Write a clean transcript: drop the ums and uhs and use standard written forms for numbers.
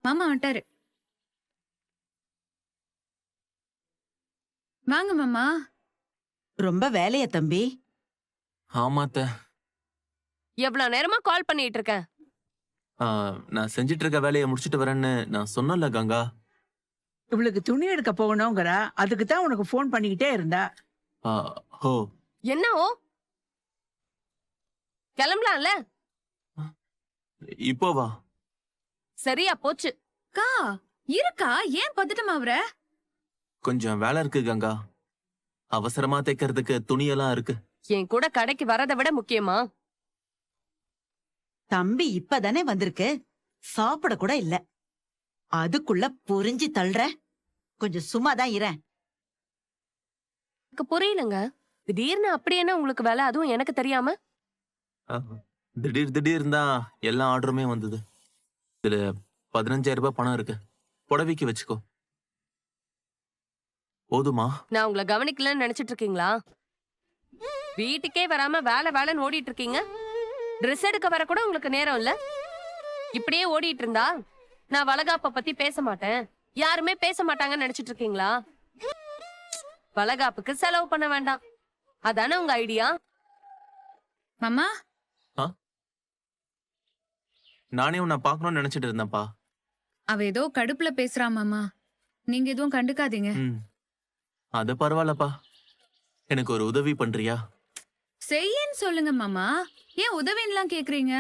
மாமா வந்துட்டாரு. வாங்க மாமா. ரொம்ப வேலையா தம்பி? ஆமாத்த. எவ்வளவு நேரமா கால் பண்ணிட்டு இருக்கேன். நான் செஞ்சிட்டு இருக்க வேலையை முடிச்சிட்டு வரேன்னு நான் சொன்னல கங்கா. இவளுக்கு துணி எடுக்க போகணுங்கிறா, அதுக்கு தான் உனக்கு போன் பண்ணிக்கிட்டே இருந்தா. ஆ, ஹோ. என்ன ஓ கிளம்பலாம்ல? இப்போ வா. சரியா போச்சு. அக்கா இருக்கா? ஏன் பதட்டமா அவர? கொஞ்சம் வேலை இருக்கு கங்கா. அவசரமா தைக்கிறதுக்கு துணியெல்லாம் இருக்கு. என் கூட கடைக்கு வரதை விட முக்கியமா? தம்பி இப்பதானே வந்திருக்கு, சாப்பிட கூட இல்ல, அதுக்குள்ள புரிஞ்சு தள்ளுற. கொஞ்சம் சும்மாதான் இரு. எனக்கு புரியலங்க. திடீர்னு அப்படி என்ன உங்களுக்கு வேலை, அதுவும் எனக்கு தெரியாம? திடீர்னு தான் எல்லா ஆர்டருமே வந்தது. இதுல 15,000 ரூபாய் பணம் இருக்கு. புடவைக்கு வச்சுக்கோ. போதுமா? நான் உங்களை கவனிக்கலன்னு நினைச்சிட்டு இருக்கீங்களா? வீட்டுக்கே வராம வேலை வேலைன்னு ஓடிட்டு இருக்கீங்க. ட்ரெஸ் எடுக்க வர கூட உங்களுக்கு நேரம் இல்ல. இப்படியே ஓடிட்டு இருந்தா நான் வளகாப்ப பத்தி பேச மாட்டேன், யாருமே பேச மாட்டாங்கன்னு நினைச்சிட்டு இருக்கீங்களா? வளகாப்புக்கு செலவு பண்ண வேண்டாம், அதானே உங்க ஐடியா? மாமா நானே உன்னை பார்க்கணும்னு நினைச்சிட்டு இருந்தேன்ப்பா. அவ ஏதோ கடுப்புல பேசுறா மாமா, நீங்க எதுவும் கண்டுக்காதீங்க. அது பரவாயில்லப்பா. எனக்கு ஒரு உதவி பண்றியா? செய்யன்னு சொல்லுங்க மாமா, ஏன் உதவின்லாம் கேக்குறீங்க?